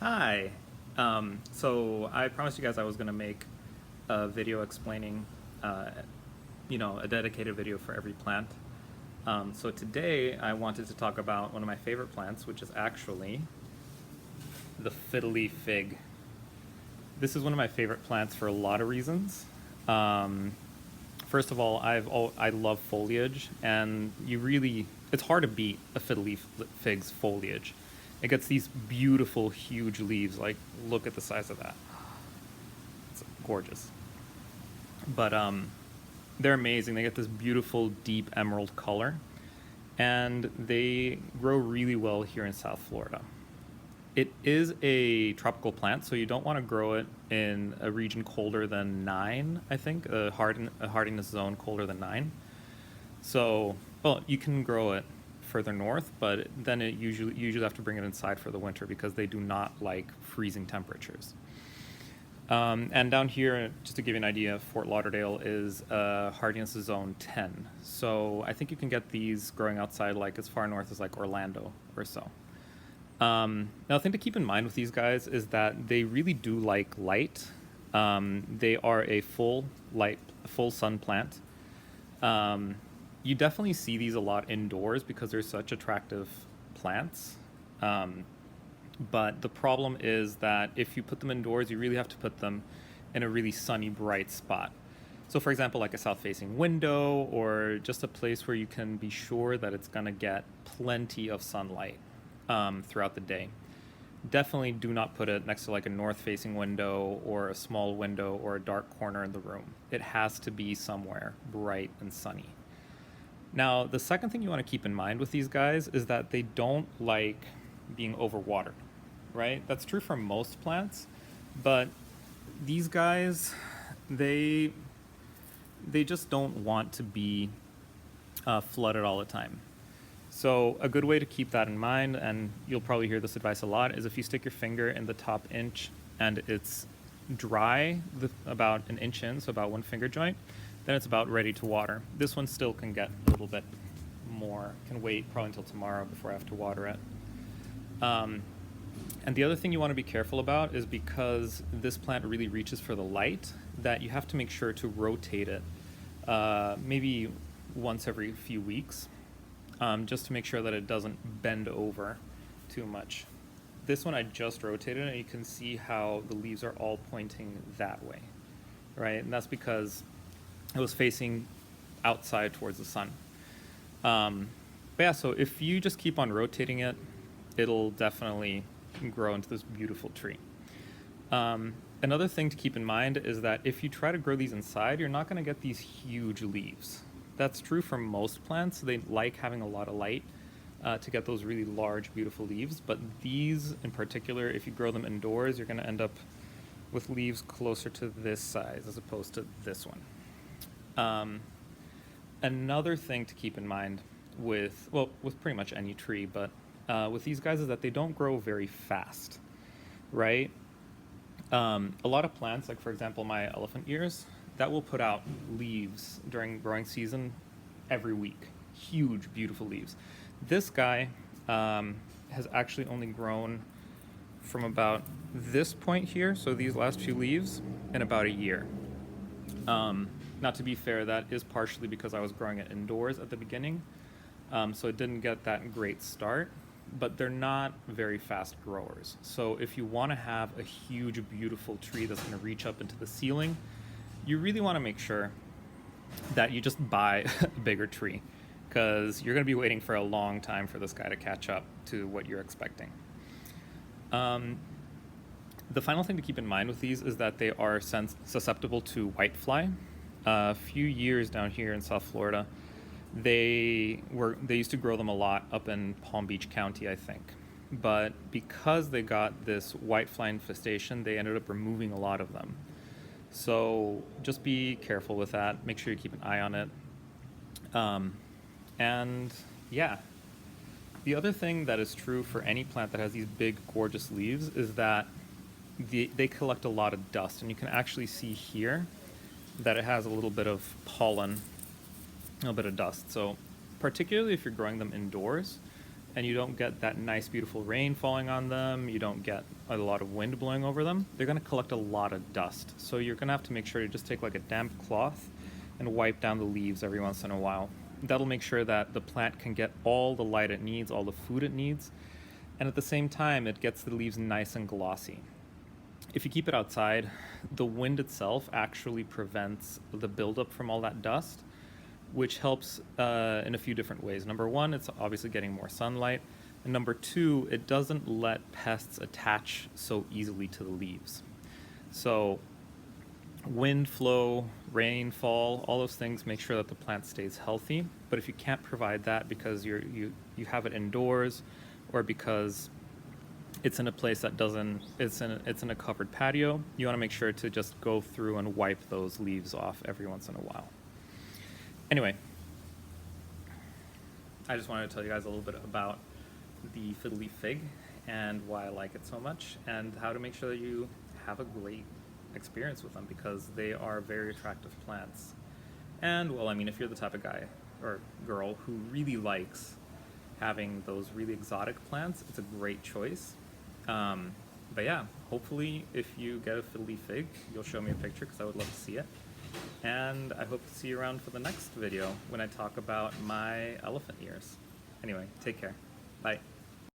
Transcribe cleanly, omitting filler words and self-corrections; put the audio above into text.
Hi. So I promised you guys I was gonna make a video explaining, uh, a dedicated video for every plant. So today I wanted to talk about one of my favorite plants, which is actually the Fiddle Leaf Fig. This is one of my favorite plants for a lot of reasons. Um, First of all, I love foliage, and it's hard to beat a Fiddle Leaf Fig's foliage. It gets these beautiful, huge leaves. Like, look at the size of that. It's gorgeous. But they're amazing. They get this beautiful, deep emerald color, and they grow really well here in South Florida. It is a tropical plant, so you don't want to grow it in a region colder than 9, I think, a hardiness zone colder than 9. So, well, you can grow it further north, but then you usually have to bring it inside for the winter because they do not like freezing temperatures. And down here, just to give you an idea, Fort Lauderdale is hardiness zone 10. So I think you can get these growing outside like as far north as like Orlando or so. Now, the thing to keep in mind with these guys is that they really do like light. They are a full sun plant. You definitely see these a lot indoors because they're such attractive plants. Um, but the problem is that if you put them indoors, you really have to put them in a really sunny, bright spot. So, for example, like a south facing window or just a place where you can be sure that it's going to get plenty of sunlight throughout the day. Definitely do not put it next to like a north facing window or a small window or a dark corner in the room. It has to be somewhere bright and sunny. Now, the second thing you want to keep in mind with these guys is that they don't like being overwatered, right? That's true for most plants, but these guys, they they just don't want to be flooded all the time. So a good way to keep that in mind, and you'll probably hear this advice a lot, is if you stick your finger in the top inch and it's dry about an inch in, so about one finger joint, then it's about ready to water. This one still can get a little bit more, can wait probably until tomorrow before I have to water it. Um, and the other thing you want to be careful about is because this plant really reaches for the light, that you have to make sure to rotate it maybe once every few weeks, just to make sure that it doesn't bend over too much. This one I just rotated, and you can see how the leaves are all pointing that way, right? And that's because it was facing outside towards the sun. But yeah, so if you just keep on rotating it, it'll definitely grow into this beautiful tree. Another thing to keep in mind is that if you try to grow these inside, you're not going to get these huge leaves. That's true for most plants. They like having a lot of light to get those really large, beautiful leaves. But these in particular, if you grow them indoors, you're going to end up with leaves closer to this size as opposed to this one. Another thing to keep in mind with pretty much any tree, but with these guys is that they don't grow very fast, right? A lot of plants, like for example my elephant ears, that will put out leaves during growing season every week. Huge, beautiful leaves. This guy has actually only grown from about this point here, so these last few leaves, in about a year. Now, to be fair, that is partially because I was growing it indoors at the beginning, so it didn't get that great start, but they're not very fast growers. So if you want to have a huge, beautiful tree that's going to reach up into the ceiling, you really want to make sure that you just buy a bigger tree, because you're going to be waiting for a long time for this guy to catch up to what you're expecting. The final thing to keep in mind with these is that they are susceptible to whitefly. A few years down here in South Florida, they used to grow them a lot up in Palm Beach County, I think. But because they got this whitefly infestation, they ended up removing a lot of them. So just be careful with that. Make sure you keep an eye on it. And yeah, the other thing that is true for any plant that has these big, gorgeous leaves is that they collect a lot of dust. And you can actually see here that it has a little bit of pollen, a little bit of dust. So particularly if you're growing them indoors and you don't get that nice beautiful rain falling on them, you don't get a lot of wind blowing over them, they're going to collect a lot of dust. So you're going to have to make sure to just take like a damp cloth and wipe down the leaves every once in a while. That'll make sure that the plant can get all the light it needs, all the food it needs, and at the same time it gets the leaves nice and glossy. If you keep it outside, the wind itself actually prevents the buildup from all that dust, which helps in a few different ways. Number one, it's obviously getting more sunlight. And number two, it doesn't let pests attach so easily to the leaves. So wind flow, rainfall, all those things make sure that the plant stays healthy. But if you can't provide that because you have it indoors, or because it's in a place that it's in a covered patio, you want to make sure to just go through and wipe those leaves off every once in a while. Anyway, I just wanted to tell you guys a little bit about the Fiddle Leaf Fig and why I like it so much, and how to make sure that you have a great experience with them, because they are very attractive plants. And, well, I mean, if you're the type of guy or girl who really likes having those really exotic plants, it's a great choice. But yeah, hopefully if you get a Fiddle Leaf Fig, you'll show me a picture, because I would love to see it. And I hope to see you around for the next video when I talk about my elephant ears. Anyway, take care. Bye.